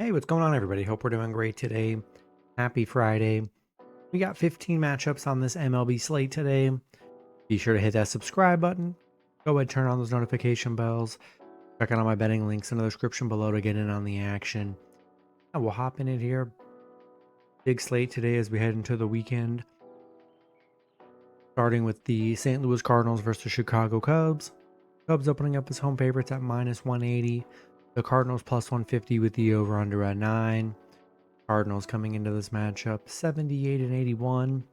Hey, what's going on, everybody? Hope we're doing great today. Happy Friday. We got 15 matchups on this MLB slate today. Be sure to hit that subscribe button. Go ahead, turn on those notification bells. Check out all my betting links in the description below to get in on the action. And we'll hop in it here. Big slate today as we head into the weekend. Starting with the St. Louis Cardinals versus Chicago Cubs. Cubs opening up as home favorites at -180. The Cardinals +150 with the over-under at 9. Cardinals coming into this matchup 78-81.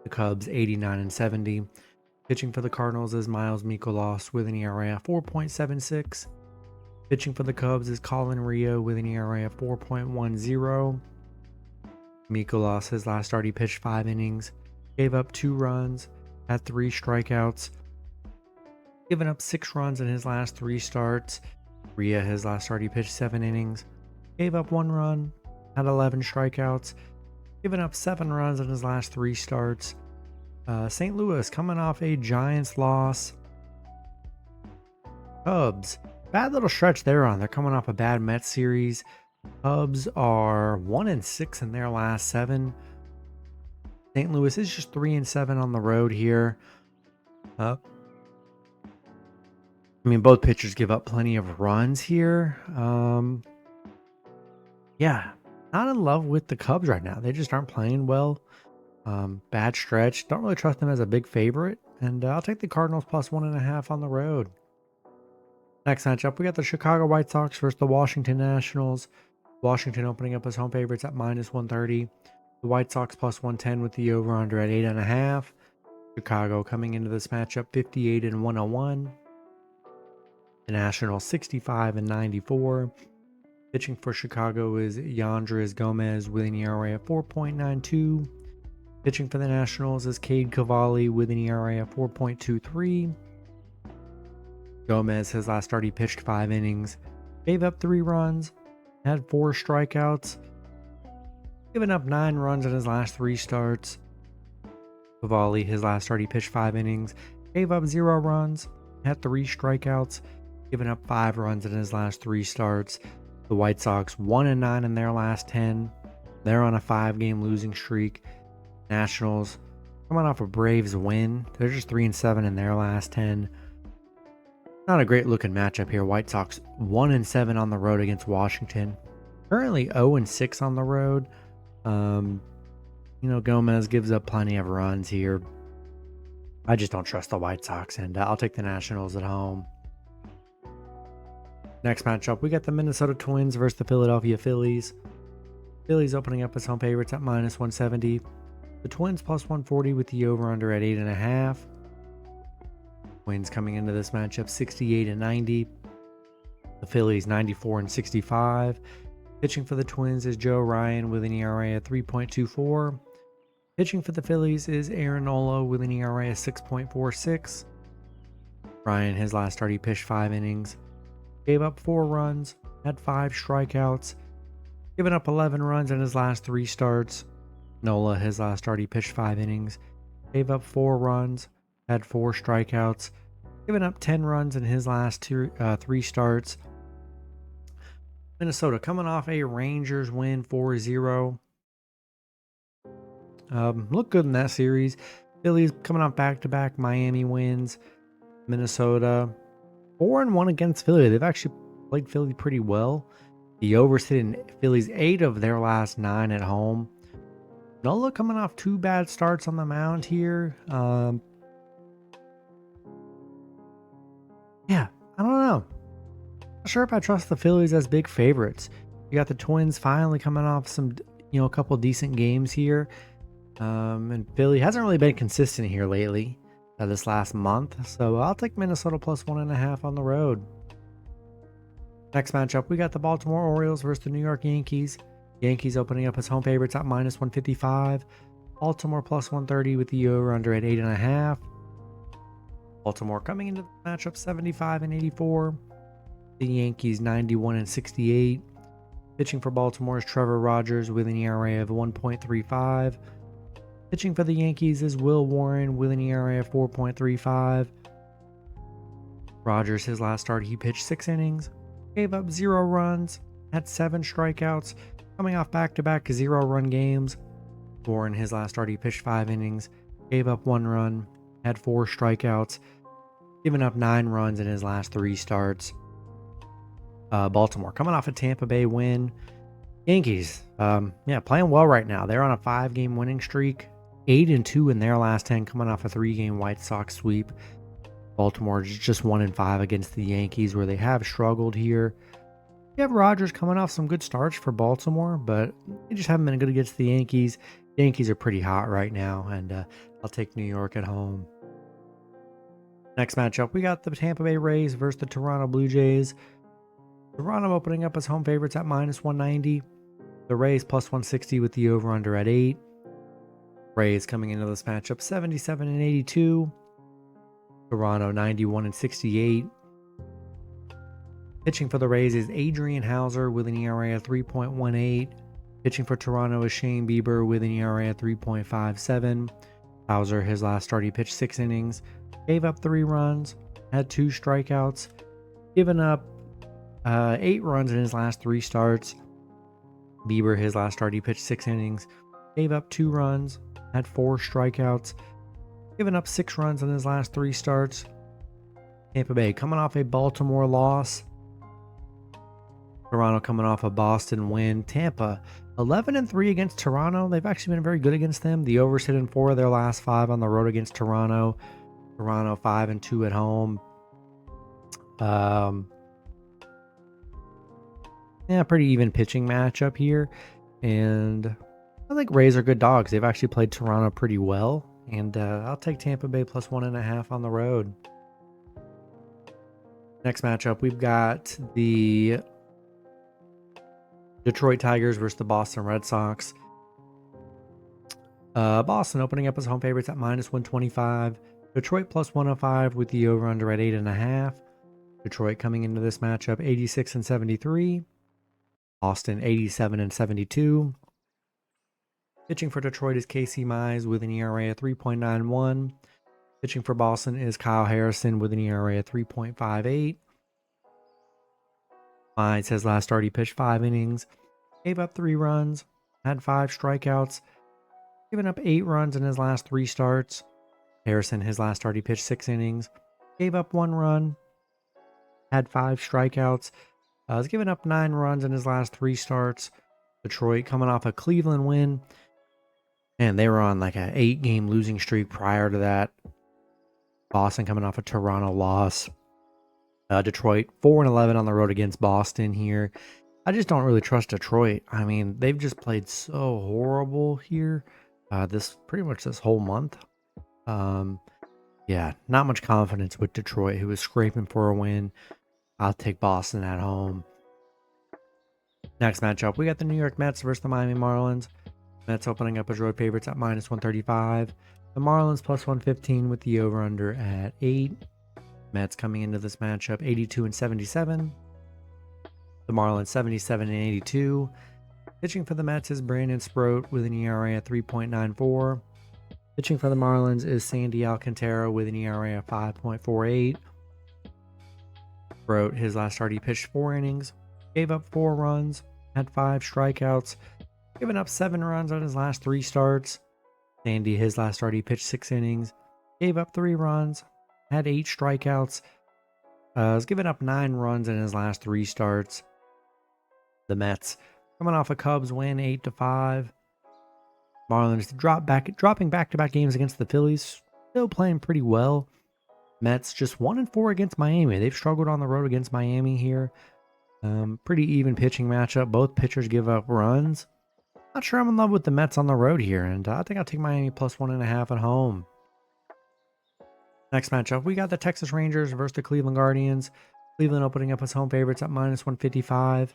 The Cubs 89-70. Pitching for the Cardinals is Miles Mikolas with an ERA of 4.76. Pitching for the Cubs is Colin Rio with an ERA of 4.10. Mikolas, his last start, he pitched 5 innings, gave up 2 runs, had 3 strikeouts, given up 6 runs in his last 3 starts. Rio, his last start, he pitched 7 innings, gave up 1 run, had 11 strikeouts, given up 7 runs in his last 3 starts. St. Louis coming off a Giants loss. Cubs, bad little stretch they're on. They're coming off a bad Mets series. Cubs are 1-6 in their last 7. St. Louis is just 3-7 on the road here. Both pitchers give up plenty of runs here. Yeah, not in love with the Cubs right now. They just aren't playing well. Bad stretch. Don't really trust them as a big favorite. And I'll take the Cardinals +1.5 on the road. Next matchup, we got the Chicago White Sox versus the Washington Nationals. Washington opening up as home favorites at -130. The White Sox +110 with the over-under at 8.5. Chicago coming into this matchup 58-101. The Nationals 65-94. Pitching for Chicago is Yandres Gomez with an ERA of 4.92. Pitching for the Nationals is Cade Cavalli with an ERA of 4.23. Gomez, his last start, he pitched 5 innings, gave up 3 runs, had 4 strikeouts, given up 9 runs in his last 3 starts. Cavalli, his last start, he pitched 5 innings, gave up 0 runs, had 3 strikeouts, given up 5 runs in his last 3 starts. The White Sox 1-9 in their last 10. They're on a 5-game losing streak. Nationals coming off a Braves win. They're just 3-7 in their last 10. Not a great looking matchup here. White Sox 1-7 on the road against Washington. Currently 0-6 on the road. Gomez gives up plenty of runs here. I just don't trust the White Sox, and I'll take the Nationals at home. Next matchup, we got the Minnesota Twins versus the Philadelphia Phillies. Phillies opening up as home favorites at -170. The Twins +140 with the over-under at 8.5. Twins coming into this matchup 68-90. The Phillies 94-65. Pitching for the Twins is Joe Ryan with an ERA of 3.24. Pitching for the Phillies is Aaron Nola with an ERA of 6.46. Ryan, his last start, he pitched 5 innings, gave up 4 runs, had 5 strikeouts, given up 11 runs in his last 3 starts. Nola, his last start, he pitched 5 innings, gave up 4 runs, had 4 strikeouts, given up 10 runs in his last 3 starts. Minnesota coming off a Rangers win 4-0. Looked good in that series. Phillies coming off back-to-back Miami wins. Minnesota 4-1 against Philly. They've actually played Philly pretty well. The over's hitting Phillies 8 of their last 9 at home. Nola coming off 2 bad starts on the mound here. Yeah, I don't know. Not sure if I trust the Phillies as big favorites. You got the Twins finally coming off a couple decent games here. And Philly hasn't really been consistent here lately, this last month. So I'll take Minnesota +1.5 on the road. Next matchup, we got the Baltimore Orioles versus the New York Yankees. Yankees opening up as home favorites at -155. Baltimore +130 with the over-under at 8.5. Baltimore coming into the matchup 75-84. The Yankees 91-68. Pitching for Baltimore is Trevor Rogers with an ERA of 1.35. Pitching for the Yankees is Will Warren with an ERA of 4.35. Rogers, his last start, he pitched 6 innings, gave up 0 runs, had 7 strikeouts, coming off back-to-back 0-run games. Or in his last start, he pitched 5 innings, gave up 1 run, had 4 strikeouts, given up 9 runs in his last 3 starts. Baltimore coming off a Tampa Bay win. Yankees, playing well right now. They're on a 5-game winning streak, 8-2 in their last 10, coming off a 3-game White Sox sweep. Baltimore just 1-5 against the Yankees, where they have struggled here. You have Rodgers coming off some good starts for Baltimore, but they just haven't been good against the Yankees. Yankees are pretty hot right now, and I'll take New York at home. Next matchup, we got the Tampa Bay Rays versus the Toronto Blue Jays. Toronto opening up as home favorites at -190. The Rays +160 with the over-under at 8. Rays coming into this matchup 77-82. Toronto 91-68. Pitching for the Rays is Adrian Hauser with an ERA of 3.18. Pitching for Toronto is Shane Bieber with an ERA of 3.57. Hauser, his last start, he pitched 6 innings, gave up 3 runs, had 2 strikeouts, given up 8 runs in his last 3 starts. Bieber, his last start, he pitched 6 innings, gave up 2 runs, had 4 strikeouts, given up 6 runs in his last 3 starts. Tampa Bay coming off a Baltimore loss. Toronto coming off a Boston win. Tampa 11-3 against Toronto. They've actually been very good against them. The over's hit in 4 of their last 5 on the road against Toronto. Toronto 5-2 at home. Pretty even pitching matchup here. And I think Rays are good dogs. They've actually played Toronto pretty well. And I'll take Tampa Bay +1.5 on the road. Next matchup, we've got the Detroit Tigers versus the Boston Red Sox. Boston opening up as home favorites at -125. Detroit +105 with the over-under at 8.5. Detroit coming into this matchup 86-73. Boston 87-72. Pitching for Detroit is Casey Mize with an ERA of 3.91. Pitching for Boston is Kyle Harrison with an ERA of 3.58. Mize, his last start, he pitched 5 innings, gave up 3 runs, had 5 strikeouts, given up 8 runs in his last 3 starts. Harrison, his last start, he pitched 6 innings, gave up 1 run, had 5 strikeouts, has given up 9 runs in his last 3 starts. Detroit coming off a Cleveland win, and they were on like an 8-game losing streak prior to that. Boston coming off a Toronto loss. Detroit 4-11 on the road against Boston here. I just don't really trust Detroit. I mean, they've just played so horrible here. This whole month. Not much confidence with Detroit, who was scraping for a win. I'll take Boston at home. Next matchup, we got the New York Mets versus the Miami Marlins. Mets opening up as road favorites at -135. The Marlins +115 with the over-under at 8. Mets coming into this matchup 82-77. The Marlins 77-82. Pitching for the Mets is Brandon Sproat with an ERA at 3.94. Pitching for the Marlins is Sandy Alcantara with an ERA of 5.48. Sproat, his last start, he pitched 4 innings, gave up 4 runs, had 5 strikeouts, given up 7 runs on his last 3 starts. Sandy, his last start, he pitched 6 innings, gave up 3 runs, had 8 strikeouts, has given up 9 runs in his last 3 starts. The Mets coming off a Cubs win 8-5. Marlins dropping back-to-back games against the Phillies, still playing pretty well. Mets just 1-4 against Miami. They've struggled on the road against Miami here. Pretty even pitching matchup. Both pitchers give up runs. Not sure I'm in love with the Mets on the road here, and I think I'll take Miami +1.5 at home. Next matchup, we got the Texas Rangers versus the Cleveland Guardians. Cleveland opening up as home favorites at -155.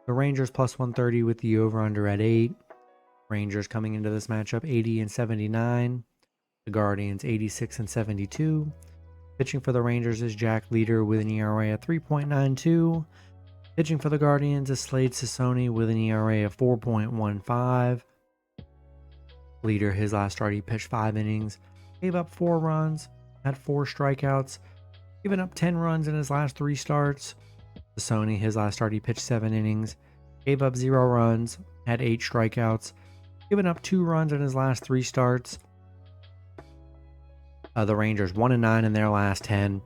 The Rangers +130 with the over-under at 8. Rangers coming into this matchup 80-79. The Guardians 86-72. Pitching for the Rangers is Jack Leader with an ERA of 3.92. Pitching for the Guardians is Slade Sassoni with an ERA of 4.15. Leader, his last start, he pitched 5 innings, gave up 4 runs, had 4 strikeouts, given up 10 runs in his last 3 starts. Sassoni, his last start, he pitched 7 innings, gave up 0 runs, had 8 strikeouts, given up 2 runs in his last 3 starts. The Rangers 1-9 in their last 10.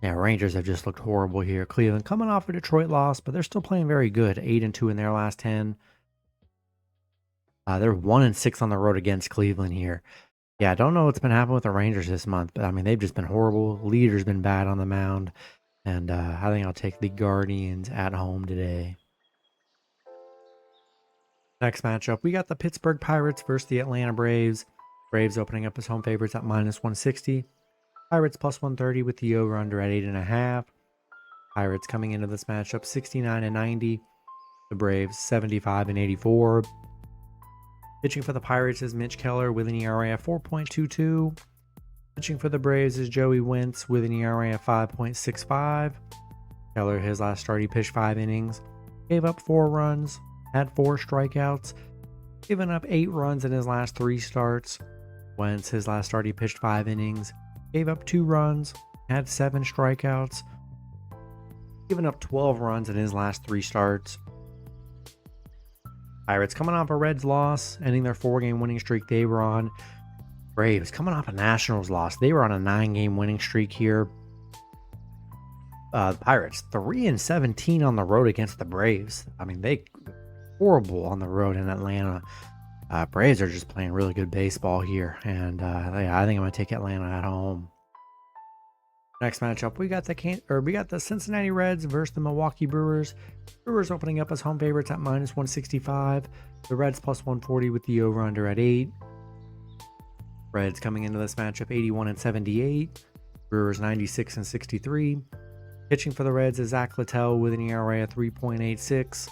Yeah, Rangers have just looked horrible here. Cleveland coming off a Detroit loss, but they're still playing very good. 8-2 in their last 10. They're 1-6 on the road against Cleveland here. Yeah, I don't know what's been happening with the Rangers this month, but I mean, they've just been horrible. Leader's been bad on the mound. And I think I'll take the Guardians at home today. Next matchup, we got the Pittsburgh Pirates versus the Atlanta Braves. Braves opening up as home favorites at -160. Pirates +130 with the over-under at 8.5. Pirates coming into this matchup 69-90. The Braves 75-84. Pitching for the Pirates is Mitch Keller with an ERA of 4.22. Pitching for the Braves is Joey Wentz with an ERA of 5.65. Keller, his last start, he pitched 5 innings, gave up 4 runs, had 4 strikeouts, given up 8 runs in his last 3 starts. Wentz, his last start, he pitched 5 innings, gave up 2 runs, had 7 strikeouts, given up 12 runs in his last 3 starts. Pirates coming off a Reds loss, ending their 4-game winning streak they were on. Braves coming off a Nationals loss. They were on a 9-game winning streak here. The Pirates 3-17 on the road against the Braves. I mean, they horrible on the road in Atlanta. Braves are just playing really good baseball here, and I think I'm gonna take Atlanta at home. Next matchup, we got the Cincinnati Reds versus the Milwaukee Brewers. Brewers opening up as home favorites at -165. The Reds +140 with the over/under at 8. Reds coming into this matchup 81-78. Brewers 96-63. Pitching for the Reds is Zach Littell with an ERA of 3.86.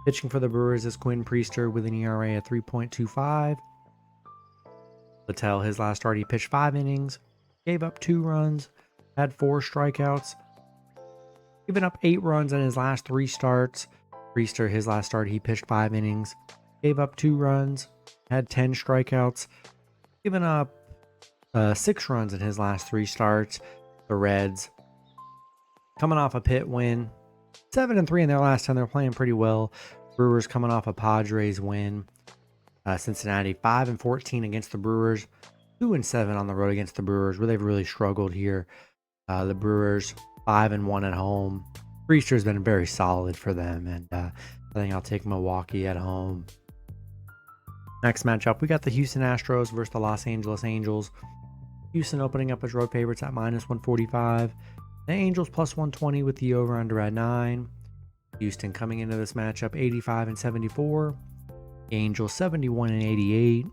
Pitching for the Brewers is Quinn Priester with an ERA of 3.25. Littell, his last start, he pitched 5 innings, gave up 2 runs, had 4 strikeouts, given up 8 runs in his last 3 starts. Priester, his last start, he pitched 5 innings, gave up 2 runs, had 10 strikeouts, given up 6 runs in his last 3 starts. The Reds coming off a Pitt win, 7-3 in their last 10. They're playing pretty well. Brewers coming off a Padres win. Cincinnati 5-14 against the Brewers, 2-7 on the road against the Brewers, where they've really struggled here. The Brewers 5-1 at home. Priester's been very solid for them, and I think I'll take Milwaukee at home. Next matchup, we got the Houston Astros versus the Los Angeles Angels. Houston opening up as road favorites at -145. The Angels +120 with the over/under at 9. Houston coming into this matchup 85-74. Angels 71-88.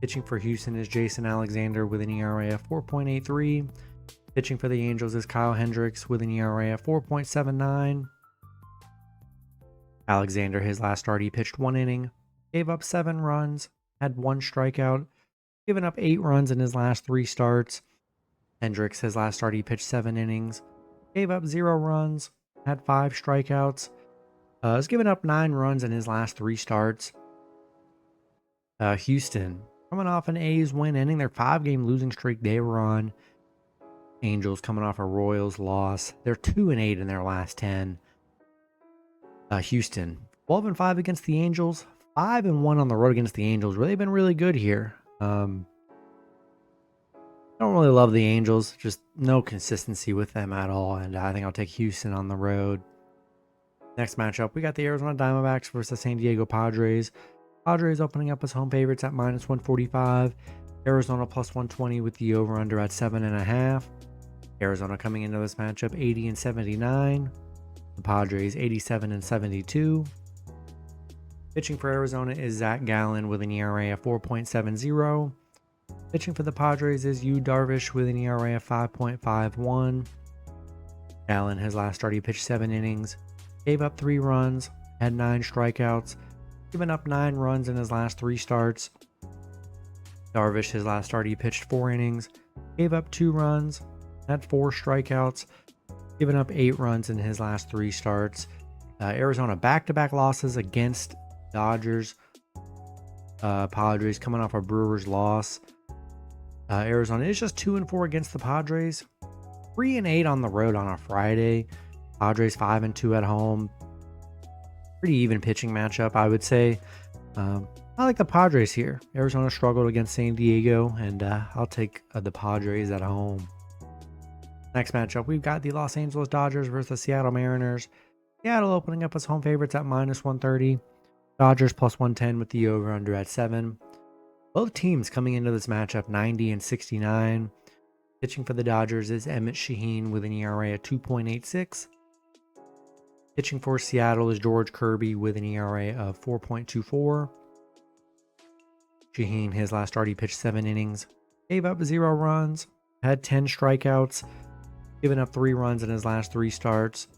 Pitching for Houston is Jason Alexander with an ERA of 4.83. Pitching for the Angels is Kyle Hendricks with an ERA of 4.79. Alexander, his last start, he pitched 1 inning, gave up 7 runs, had 1 strikeout, given up 8 runs in his last 3 starts. Hendricks, his last start, he pitched 7 innings, gave up 0 runs, had 5 strikeouts, has given up 9 runs in his last 3 starts. Houston coming off an A's win, ending their 5-game losing streak they were on. Angels coming off a Royals loss. They're 2-8 in their last 10. Houston 12-5 against the Angels, 5-1 on the road against the Angels, where they've been really good here. I don't really love the Angels, just no consistency with them at all, and I think I'll take Houston on the road. Next matchup, we got the Arizona Diamondbacks versus the San Diego Padres. Padres opening up as home favorites at -145. Arizona +120 with the over/under at 7.5. Arizona coming into this matchup 80-79. The Padres 87-72. Pitching for Arizona is Zach Gallen with an ERA of 4.70. Pitching for the Padres is Yu Darvish with an ERA of 5.51. Gallen, his last start, he pitched 7 innings, gave up 3 runs, had 9 strikeouts, given up 9 runs in his last 3 starts. Darvish, his last start, he pitched 4 innings, gave up 2 runs, had 4 strikeouts, given up 8 runs in his last 3 starts. Arizona back-to-back losses against Dodgers. Padres coming off a Brewers loss. Arizona is just 2-4 against the Padres, 3-8 on the road on a Friday. Padres 5-2 at home. Pretty even pitching matchup, I would say. I like the Padres here. Arizona struggled against San Diego, and I'll take the Padres at home. Next matchup, we've got the Los Angeles Dodgers versus the Seattle Mariners. Seattle opening up as home favorites at -130. Dodgers +110 with the over-under at 7. Both teams coming into this matchup 90 and 69. Pitching for the Dodgers is Emmett Shaheen with an ERA at 2.86. Pitching for Seattle is George Kirby with an ERA of 4.24. Shaheen, his last start, he pitched 7 innings, gave up 0 runs, had 10 strikeouts, given up 3 runs in his last 3 starts.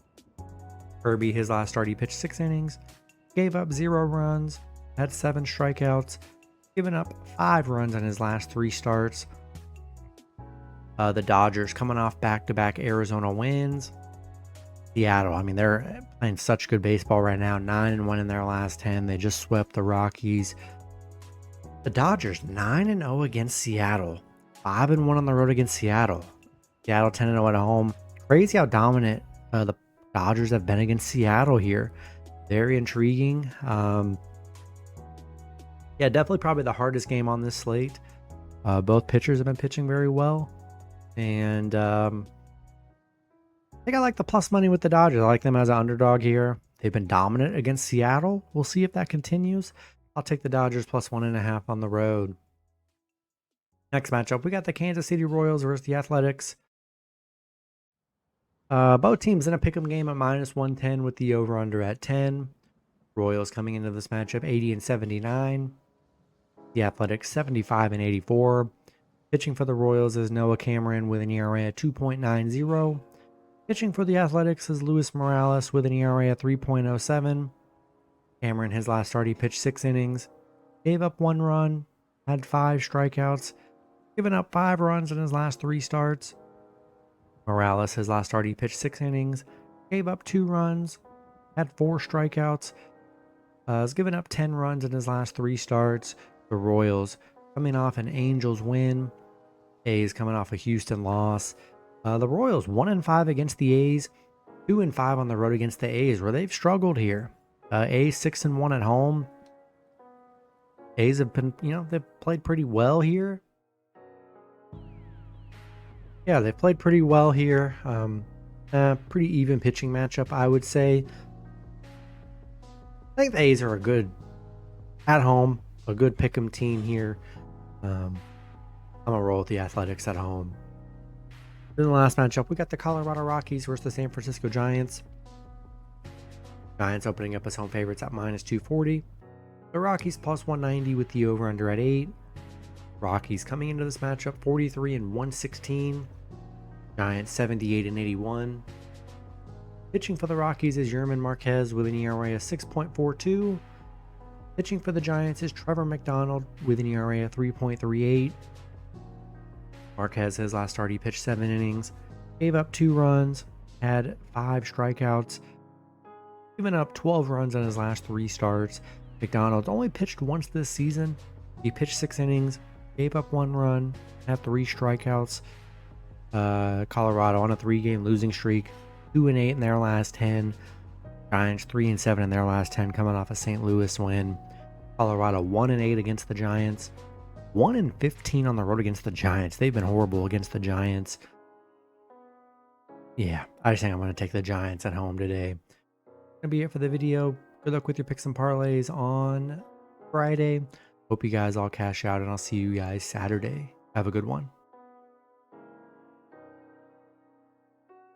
Kirby, his last start, he pitched 6 innings, gave up 0 runs, had 7 strikeouts, given up 5 runs in his last 3 starts. The Dodgers coming off back-to-back Arizona wins. Seattle, I mean, they're playing such good baseball right now. 9-1 in their last 10. They just swept the Rockies. The Dodgers 9-0 against Seattle. 5-1 on the road against Seattle. Seattle 10-0 at home. Crazy how dominant the Dodgers have been against Seattle here. Very intriguing. Yeah, definitely probably the hardest game on this slate. Both pitchers have been pitching very well. And I think I like the plus money with the Dodgers. I like them as an underdog here. They've been dominant against Seattle. We'll see if that continues. I'll take the Dodgers +1.5 on the road. Next matchup, we got the Kansas City Royals versus the Athletics. Both teams in a pick'em game at -110 with the over-under at 10. Royals coming into this matchup 80 and 79. The Athletics 75 and 84. Pitching for the Royals is Noah Cameron with an ERA at 2.90. Pitching for the Athletics is Luis Morales with an ERA at 3.07. Cameron, his last start, he pitched 6 innings, gave up 1 run, had 5 strikeouts, given up 5 runs in his last 3 starts. Morales, his last start, he pitched 6 innings, gave up 2 runs, had 4 strikeouts, has given up 10 runs in his last 3 starts. The Royals coming off an Angels win. A's coming off a Houston loss. The Royals 1-5 against the A's, 2-5 on the road against the A's, where they've struggled here. A's 6-1 at home. A's have been, they've played pretty well here. Yeah, they've played pretty well here. Pretty even pitching matchup, I would say. I think the A's are a good, at home, a good pick'em team here. I'm going to roll with the Athletics at home. In the last matchup, we got the Colorado Rockies versus the San Francisco Giants. Giants opening up as home favorites at -240. The Rockies +190 with the over-under at 8. Rockies coming into this matchup 43 and 116. Giants 78 and 81. Pitching for the Rockies is Yerman Marquez with an ERA of 6.42. Pitching for the Giants is Trevor McDonald with an ERA of 3.38. Marquez, his last start, he pitched 7 innings, gave up 2 runs, had 5 strikeouts, given up 12 runs on his last 3 starts. McDonald only pitched once this season. He pitched 6 innings, gave up 1 run, had 3 strikeouts. Colorado on a 3-game losing streak, 2-8 in their last 10. Giants 3-7 in their last 10, coming off a St. Louis win. Colorado 1-8 against the Giants, 1-15 on the road against the Giants. They've been horrible against the Giants. Yeah, I just think I'm going to take the Giants at home today. Gonna be it for the video. Good luck with your picks and parlays on Friday. Hope you guys all cash out, and I'll see you guys Saturday. Have a good one.